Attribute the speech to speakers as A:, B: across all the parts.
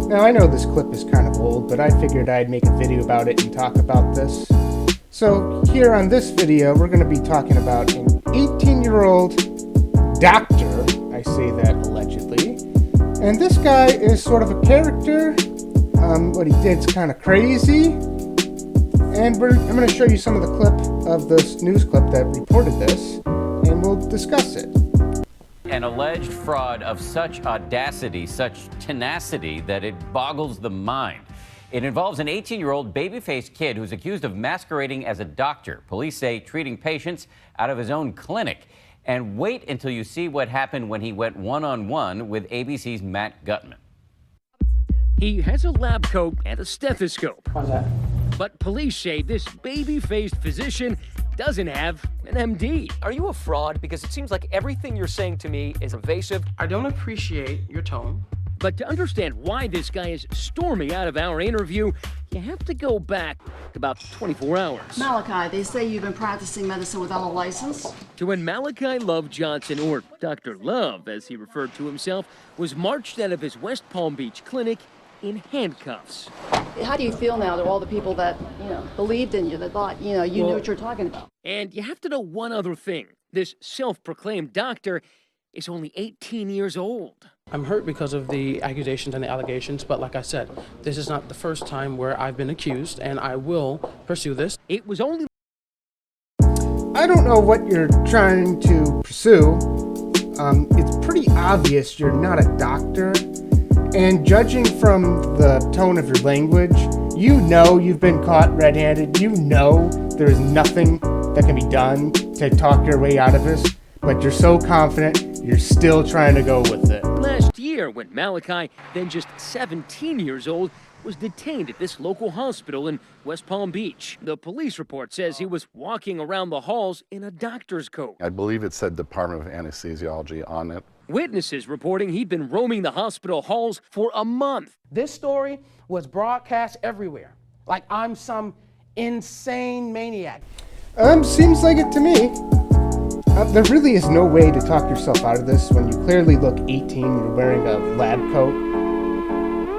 A: Now, I know this clip is kind of old, but I figured I'd make a video about it and talk about this. So here on this video, we're going to be talking about an 18-year-old doctor, I say that allegedly, and this guy is sort of a character. What he did's kind of crazy, and I'm going to show you some of the clip of this news clip that reported this, and we'll discuss it.
B: An alleged fraud of such audacity, such tenacity, that it boggles the mind. It involves an 18-year-old baby-faced kid who's accused of masquerading as a doctor. Police say treating patients out of his own clinic. And wait until you see what happened when he went one-on-one with ABC's Matt Gutman.
C: He has a lab coat and a stethoscope.
A: How's that?
C: But police say this baby-faced physician doesn't have an MD.
D: Are you a fraud? Because it seems like everything you're saying to me is evasive.
E: I don't appreciate your tone.
C: But to understand why this guy is storming out of our interview, you have to go back about 24 hours.
F: Malachi, they say you've been practicing medicine without a license?
C: To when Malachi Love Johnson, or Dr. Love as he referred to himself, was marched out of his West Palm Beach clinic in handcuffs.
F: How do you feel now to all the people that, believed in you, that thought, you knew what you were talking about?
C: And you have to know one other thing. This self-proclaimed doctor is only 18 years old.
E: I'm hurt because of the accusations and the allegations, but like I said, this is not the first time where I've been accused, and I will pursue this.
C: It was only...
A: I don't know what you're trying to pursue. It's pretty obvious you're not a doctor. And judging from the tone of your language, you know you've been caught red-handed. You know there is nothing that can be done to talk your way out of this. But you're so confident, you're still trying to go with it.
C: Last year, when Malachi, then just 17 years old, was detained at this local hospital in West Palm Beach. The police report says he was walking around the halls in a doctor's coat.
G: I believe it said Department of Anesthesiology on it.
C: Witnesses reporting he'd been roaming the hospital halls for a month.
E: This story was broadcast everywhere, like I'm some insane maniac.
A: Seems like it to me. There really is no way to talk yourself out of this when you clearly look 18 and you're wearing a lab coat.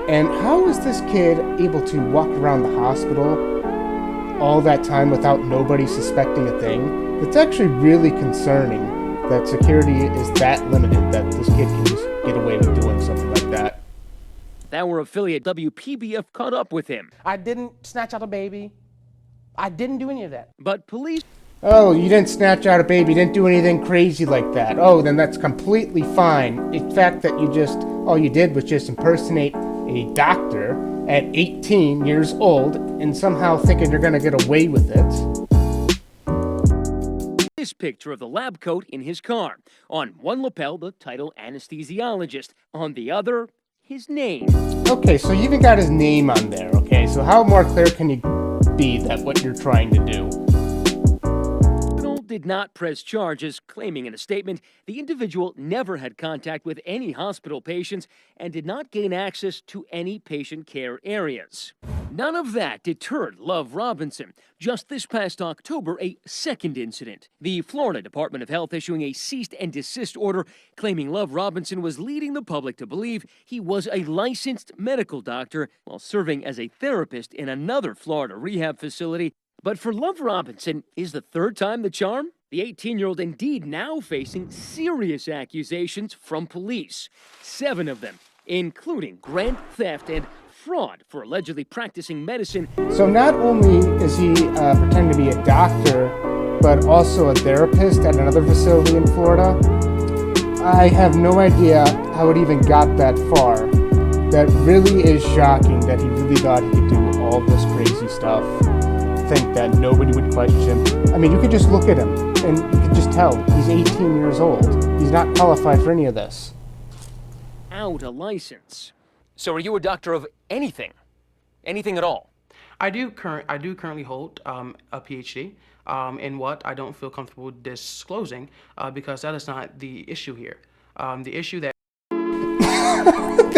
A: And how is this kid able to walk around the hospital all that time without nobody suspecting a thing? It's actually really concerning that security is that limited that this kid can just get away with doing something like that.
C: Our affiliate WPBF caught up with him.
E: I didn't snatch out a baby. I didn't do any of that.
C: But police...
A: Oh, you didn't snatch out a baby, you didn't do anything crazy like that. Oh, then that's completely fine. The fact that all you did was just impersonate a doctor at 18 years old and somehow thinking you're gonna get away with it.
C: This picture of the lab coat in his car. On one lapel, the title anesthesiologist. On the other, his name.
A: Okay, so you even got his name on there, okay? So how more clear can you be that what you're trying to do?
C: Did not press charges, claiming in a statement the individual never had contact with any hospital patients and did not gain access to any patient care areas. None of that deterred Love Robinson. Just this past October, a second incident. The Florida Department of Health issuing a cease and desist order claiming Love Robinson was leading the public to believe he was a licensed medical doctor while serving as a therapist in another Florida rehab facility. But for Love Robinson, is the third time the charm? The 18-year-old indeed now facing serious accusations from police. 7 of them, including grand theft and fraud for allegedly practicing medicine.
A: So not only is he pretending to be a doctor, but also a therapist at another facility in Florida. I have no idea how it even got that far. That really is shocking that he really thought he could do all this crazy stuff. Think that nobody would question. I mean, you could just look at him and you could just tell he's 18 years old. He's not qualified for any of this.
C: Out a license.
D: So are you a doctor of anything? Anything at all?
E: I do currently hold a PhD in what I don't feel comfortable disclosing because that is not the issue here. The issue that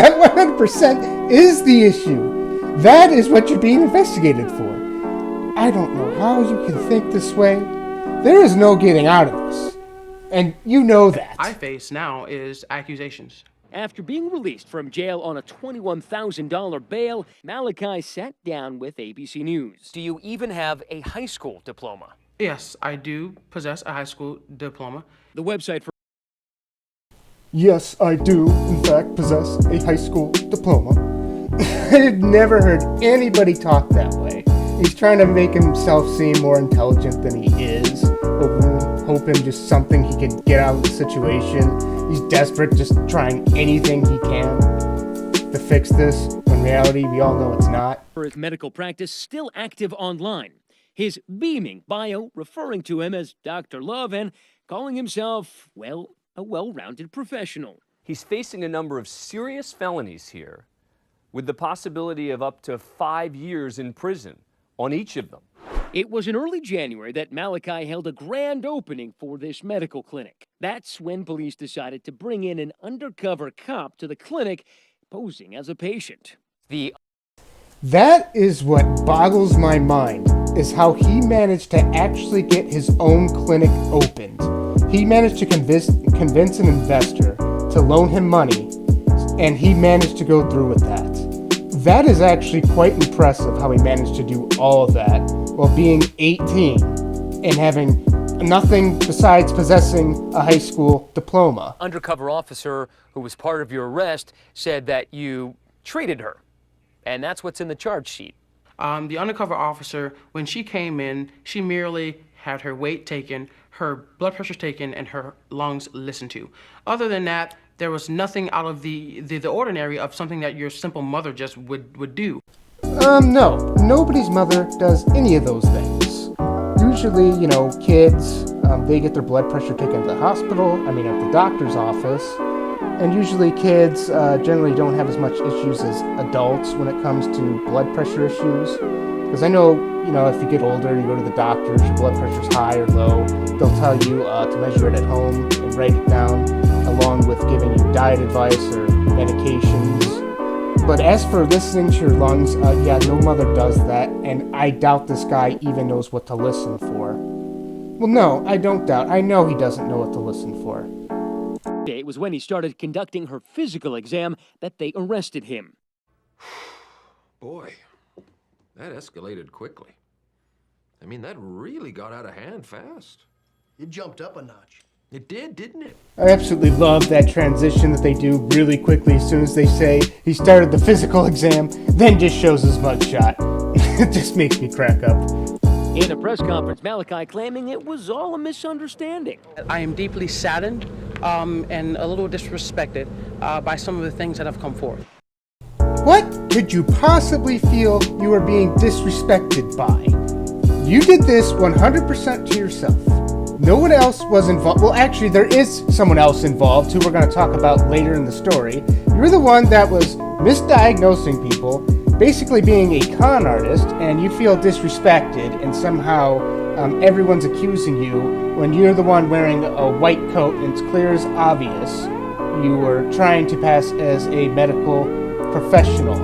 A: That 100% is the issue. That is what you're being investigated for. I don't know how you can think this way. There is no getting out of this. And you know that.
E: I face now is accusations.
C: After being released from jail on a $21,000 bail, Malachi sat down with ABC News.
D: Do you even have a high school diploma?
E: Yes, I do possess a high school diploma.
C: The website for
A: Yes, I do, in fact, possess a high school diploma. I've never heard anybody talk that way. He's trying to make himself seem more intelligent than he is, hoping just something he can get out of the situation. He's desperate, just trying anything he can to fix this. In reality, we all know it's not.
C: for his medical practice still active online. His beaming bio referring to him as Dr. Love and calling himself, well, a well-rounded professional.
H: He's facing a number of serious felonies here, with the possibility of up to 5 years in prison on each of them.
C: It was in early January that Malachi held a grand opening for this medical clinic. That's when police decided to bring in an undercover cop to the clinic, posing as a patient.
A: That is what boggles my mind, is how he managed to actually get his own clinic opened. He managed to convince an investor to loan him money, and he managed to go through with that. That is actually quite impressive how he managed to do all of that while being 18 and having nothing besides possessing a high school diploma.
D: Undercover officer who was part of your arrest said that you treated her, and that's what's in the charge sheet.
E: The undercover officer, when she came in, she merely had her weight taken, her blood pressure taken, and her lungs listened to. Other than that, there was nothing out of the ordinary of something that your simple mother just would do.
A: No. Nobody's mother does any of those things. Usually, kids, they get their blood pressure taken at the hospital, at the doctor's office. And usually kids generally don't have as much issues as adults when it comes to blood pressure issues. Because I know, if you get older, you go to the doctors, your blood pressure's high or low, they'll tell you to measure it at home and write it down, along with giving you diet advice or medications. But as for listening to your lungs, no mother does that, and I doubt this guy even knows what to listen for. Well, no, I don't doubt. I know he doesn't know what to listen for.
C: It was when he started conducting her physical exam that they arrested him.
I: Boy, that escalated quickly. That really got out of hand fast.
J: It jumped up a notch.
I: It did, didn't it?
A: I absolutely love that transition that they do really quickly as soon as they say he started the physical exam, then just shows his mugshot. It just makes me crack up.
C: In a press conference, Malachi claiming it was all a misunderstanding.
E: I am deeply saddened and a little disrespected by some of the things that have come forth.
A: What could you possibly feel you were being disrespected by? You did this 100% to yourself. No one else was involved. Well, actually, there is someone else involved who we're going to talk about later in the story. You're the one that was misdiagnosing people, basically being a con artist, and you feel disrespected, and somehow everyone's accusing you when you're the one wearing a white coat and it's clear as obvious you were trying to pass as a medical professional.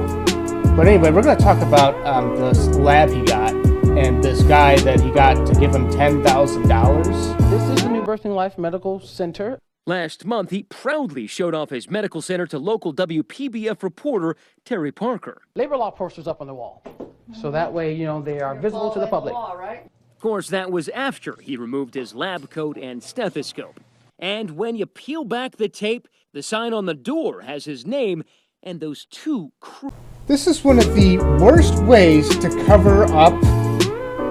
A: But anyway, we're going to talk about this lab he got and this guy that he got to give him $10,000.
E: This is the New Birthing Life Medical Center.
C: Last month, he proudly showed off his medical center to local WPBF reporter Terry Parker.
E: Labor law posters up on the wall, so that way, they are visible to the public.
C: Of course, that was after he removed his lab coat and stethoscope. And when you peel back the tape, the sign on the door has his name and those two
A: This is one of the worst ways to cover up.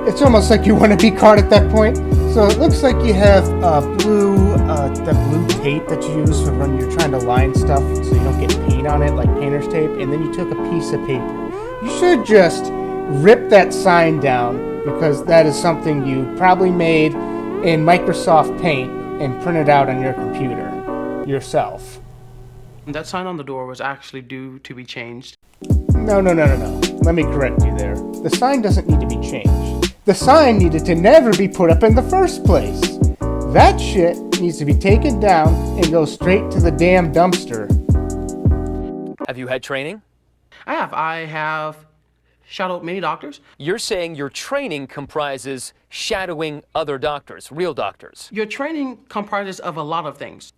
A: It's almost like you want to be caught at that point. So it looks like you have the blue tape that you use for when you're trying to line stuff so you don't get paint on it, like painter's tape, and then you took a piece of paper. You should just rip that sign down, because that is something you probably made in Microsoft Paint and printed out on your computer yourself.
E: That sign on the door was actually due to be changed.
A: No. Let me correct you there. The sign doesn't need to be changed. The sign needed to never be put up in the first place. That shit needs to be taken down and go straight to the damn dumpster.
D: Have you had training?
E: I have shadowed many doctors.
D: You're saying your training comprises shadowing other doctors, real doctors.
E: Your training comprises of a lot of things.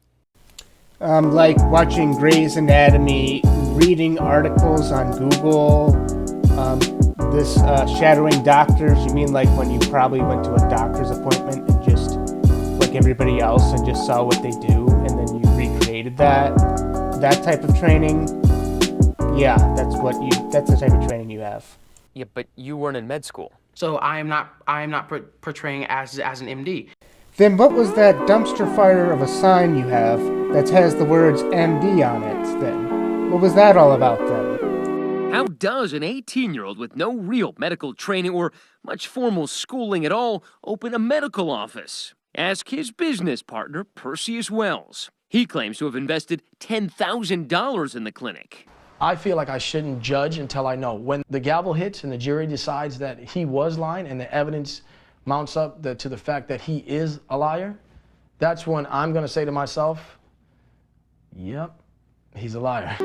A: Like watching Grey's Anatomy, reading articles on Google, this shadowing doctors. You mean like when you probably went to a doctor's appointment and just, like everybody else, and just saw what they do, and then you recreated that type of training? Yeah, that's the type of training you have.
D: Yeah, but you weren't in med school.
E: So I am not portraying as an MD.
A: Then what was that dumpster fire of a sign you have that has the words MD on it then? What was that all about then?
C: How does an 18-year-old with no real medical training or much formal schooling at all open a medical office? Ask his business partner, Perseus Wells. He claims to have invested $10,000 in the clinic.
J: I feel like I shouldn't judge until I know. When the gavel hits and the jury decides that he was lying and the evidence mounts up to the fact that he is a liar, that's when I'm going to say to myself, yep, he's a liar.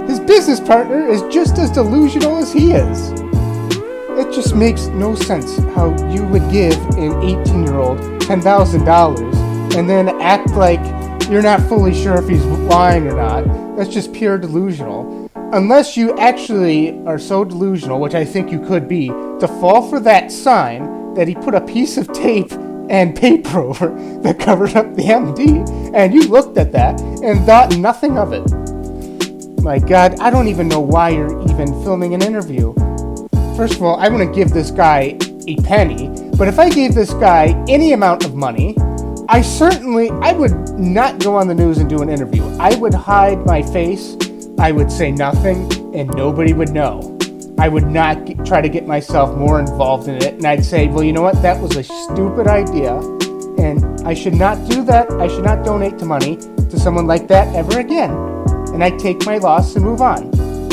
A: His business partner is just as delusional as he is. It just makes no sense how you would give an 18-year-old $10,000 and then act like you're not fully sure if he's lying or not. That's just pure delusional. Unless you actually are so delusional, which I think you could be, to fall for that sign that he put a piece of tape and paper over that covered up the MD, and you looked at that and thought nothing of it. My God, I don't even know why you're even filming an interview. First of all, I wouldn't give this guy a penny, but if I gave this guy any amount of money, I would not go on the news and do an interview. I would hide my face, I would say nothing, and nobody would know. I would not try to get myself more involved in it, and I'd say, well, you know what, that was a stupid idea, and I should not do that. I should not donate to money to someone like that ever again. And I'd take my loss and move on.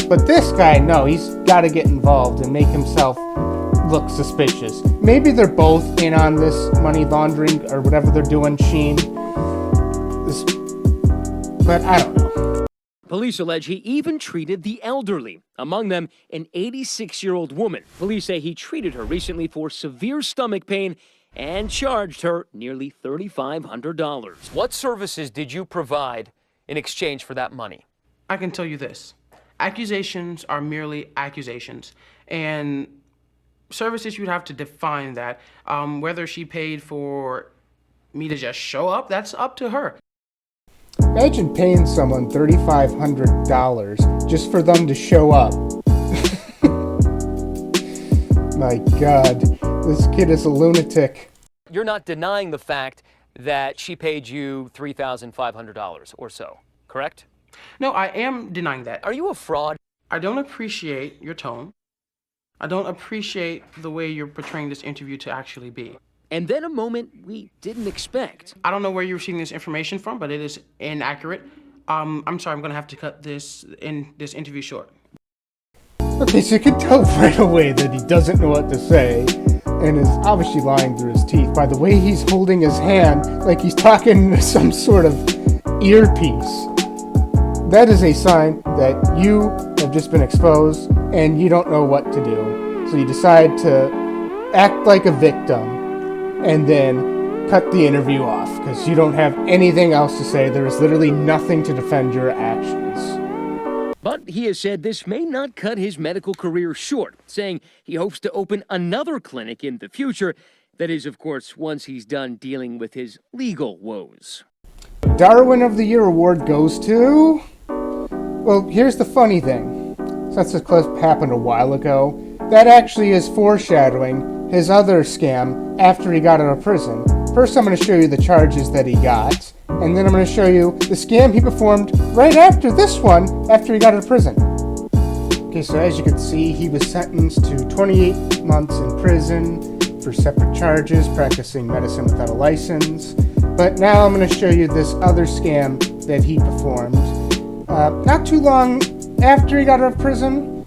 A: But this guy, no, he's got to get involved and make himself look suspicious. Maybe they're both in on this money laundering or whatever they're doing, Sheen. But I don't know.
C: Police allege he even treated the elderly, among them an 86-year-old woman. Police say he treated her recently for severe stomach pain and charged her nearly $3,500.
D: What services did you provide in exchange for that money?
E: I can tell you this. Accusations are merely accusations. And services, you'd have to define that. Whether she paid for me to just show up, that's up to her.
A: Imagine paying someone $3,500 just for them to show up. My God, this kid is a lunatic.
D: You're not denying the fact that she paid you $3,500 or so, correct?
E: No, I am denying that.
D: Are you a fraud?
E: I don't appreciate your tone. I don't appreciate the way you're portraying this interview to actually be.
C: And then a moment we didn't expect.
E: I don't know where you're receiving this information from, but it is inaccurate. I'm sorry, I'm going to have to cut this interview short.
A: Okay, so you can tell right away that he doesn't know what to say and is obviously lying through his teeth by the way he's holding his hand like he's talking to some sort of earpiece. That is a sign that you have just been exposed and you don't know what to do. So you decide to act like a victim and then cut the interview off because you don't have anything else to say. There is literally nothing to defend your actions.
C: But he has said this may not cut his medical career short, saying he hopes to open another clinic in the future. That is, of course, once he's done dealing with his legal woes.
A: Darwin of the Year award goes to... Well, here's the funny thing. Since this clip happened a while ago, that actually is foreshadowing his other scam after he got out of prison. First, I'm going to show you the charges that he got, and then I'm going to show you the scam he performed right after this one, after he got out of prison. Okay, so as you can see, he was sentenced to 28 months in prison for separate charges, practicing medicine without a license. But now I'm going to show you this other scam that he performed not too long after he got out of prison.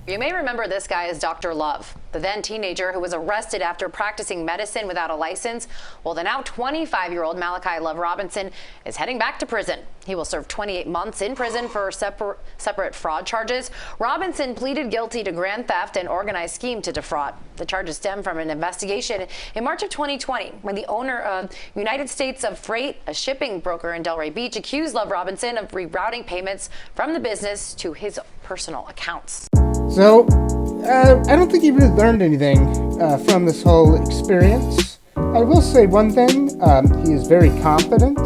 K: You may remember this guy as Dr. Love, the then teenager who was arrested after practicing medicine without a license. Well, the now 25-year-old Malachi Love Robinson is heading back to prison. He will serve 28 months in prison for separate fraud charges. Robinson pleaded guilty to grand theft and organized scheme to defraud. The charges stem from an investigation in March of 2020 when the owner of United States of Freight, a shipping broker in Delray Beach, accused Love Robinson of rerouting payments from the business to his personal accounts.
A: So, I don't think he really learned anything from this whole experience. I will say one thing, he is very confident.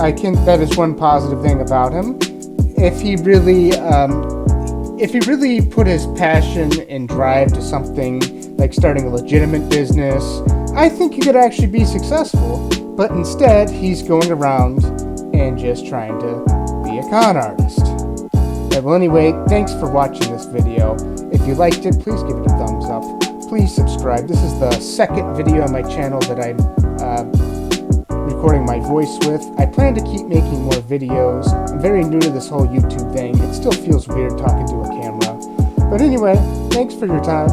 A: I think that is one positive thing about him. If he really put his passion and drive to something like starting a legitimate business, I think he could actually be successful. But instead, he's going around and just trying to be a con artist. Well, anyway, thanks for watching this video. If you liked it, please give it a thumbs up. Please subscribe. This is the second video on my channel that I'm recording my voice with. I plan to keep making more videos. I'm very new to this whole YouTube thing. It still feels weird talking to a camera. But anyway, thanks for your time,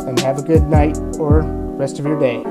A: and have a good night or rest of your day.